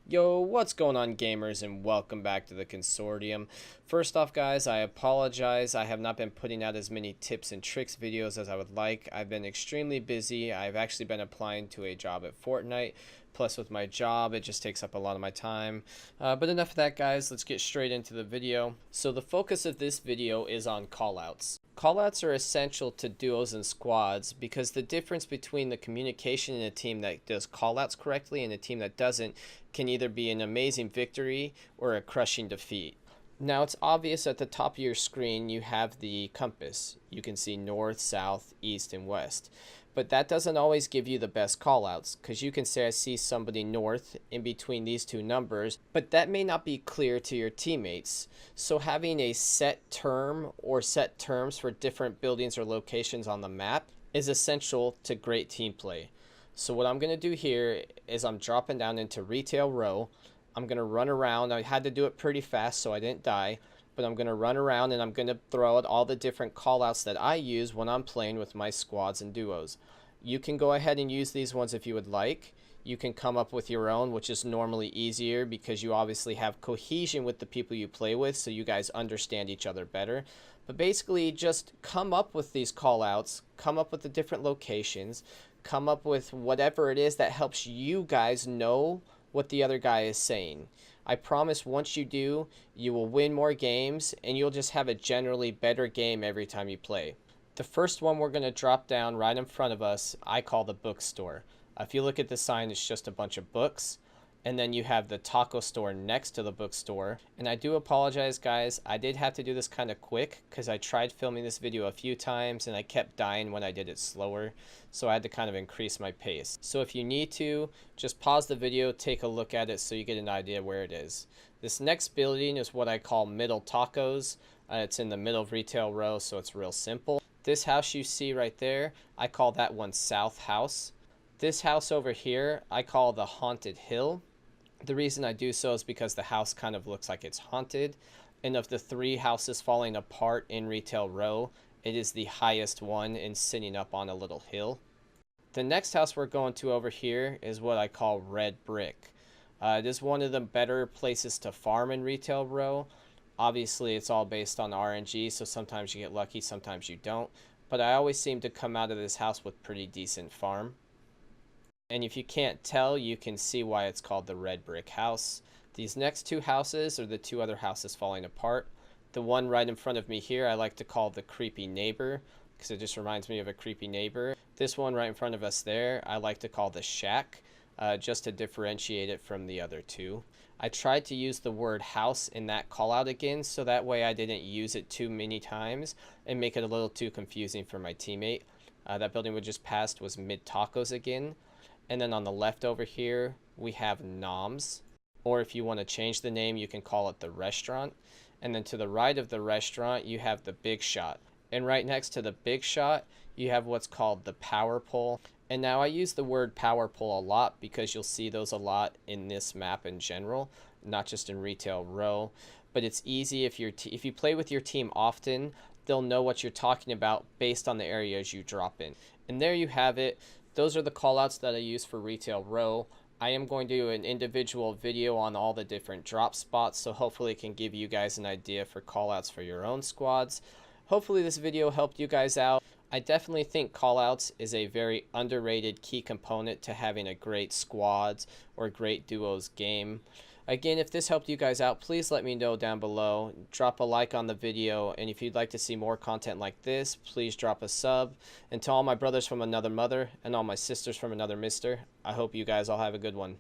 Yo, what's going on, gamers, and welcome back to the Consortium. First off, guys, I apologize. I have not been putting out as many tips and tricks videos as I would like. I've been extremely busy. I've actually been applying to a job at Fortnite. Plus, with my job, it just takes up a lot of my time. But enough of that, guys. Let's get straight into the video. So the focus of this video is on callouts. Callouts are essential to duos and squads because the difference between the communication in a team that does callouts correctly and a team that doesn't can either be an amazing victory or a crushing defeat. Now, it's obvious at the top of your screen you have the compass. You can see north, south, east, and west. But that doesn't always give you the best callouts, because you can say I see somebody north in between these two numbers, but that may not be clear to your teammates. So having a set term or set terms for different buildings or locations on the map is essential to great team play. So what I'm going to do here is I'm dropping down into retail row. I'm going to run around. I had to do it pretty fast so I didn't die. But I'm going to run around and I'm going to throw out all the different callouts that I use when I'm playing with my squads and duos. You can go ahead and use these ones if you would like. You can come up with your own, which is normally easier because you obviously have cohesion with the people you play with, so you guys understand each other better. But basically, just come up with these callouts, come up with the different locations, come up with whatever it is that helps you guys know what the other guy is saying. I promise once you do, you will win more games and you'll just have a generally better game every time you play. The first one we're going to drop down right in front of us, I call the bookstore. If you look at the sign, it's just a bunch of books. And then you have the taco store next to the bookstore. And I do apologize, guys. I did have to do this kind of quick because I tried filming this video a few times and I kept dying when I did it slower. So I had to kind of increase my pace. So if you need to, just pause the video, take a look at it so you get an idea where it is. This next building is what I call middle tacos. It's in the middle of retail row, so it's real simple. This house you see right there, I call that one South House. This house over here, I call the Haunted Hill. The reason I do so is because the house kind of looks like it's haunted. And of the three houses falling apart in retail row, it is the highest one and sitting up on a little hill. The next house we're going to over here is what I call Red Brick. It is one of the better places to farm in retail row. Obviously, it's all based on RNG, so sometimes you get lucky, sometimes you don't. But I always seem to come out of this house with pretty decent farm. And if you can't tell, you can see why it's called the Red Brick House. These next two houses are the two other houses falling apart. The one right in front of me here I like to call the Creepy Neighbor because it just reminds me of a creepy neighbor. This one right in front of us there I like to call the Shack just to differentiate it from the other two. I tried to use the word house in that call out again so that way I didn't use it too many times and make it a little too confusing for my teammate. That building we just passed was Mid Tacos again. And then on the left over here, we have Noms. Or if you want to change the name, you can call it the restaurant. And then to the right of the restaurant, you have the Big Shot. And right next to the Big Shot, you have what's called the Power Pole. And now I use the word Power Pole a lot because you'll see those a lot in this map in general, not just in retail row. But it's easy if you play with your team often, they'll know what you're talking about based on the areas you drop in. And there you have it. Those are the callouts that I use for retail row. I am going to do an individual video on all the different drop spots, so hopefully it can give you guys an idea for callouts for your own squads. Hopefully this video helped you guys out. I definitely think callouts is a very underrated key component to having a great squads or great duos game. Again, if this helped you guys out, please let me know down below. Drop a like on the video, and if you'd like to see more content like this, please drop a sub. And to all my brothers from another mother and all my sisters from another mister, I hope you guys all have a good one.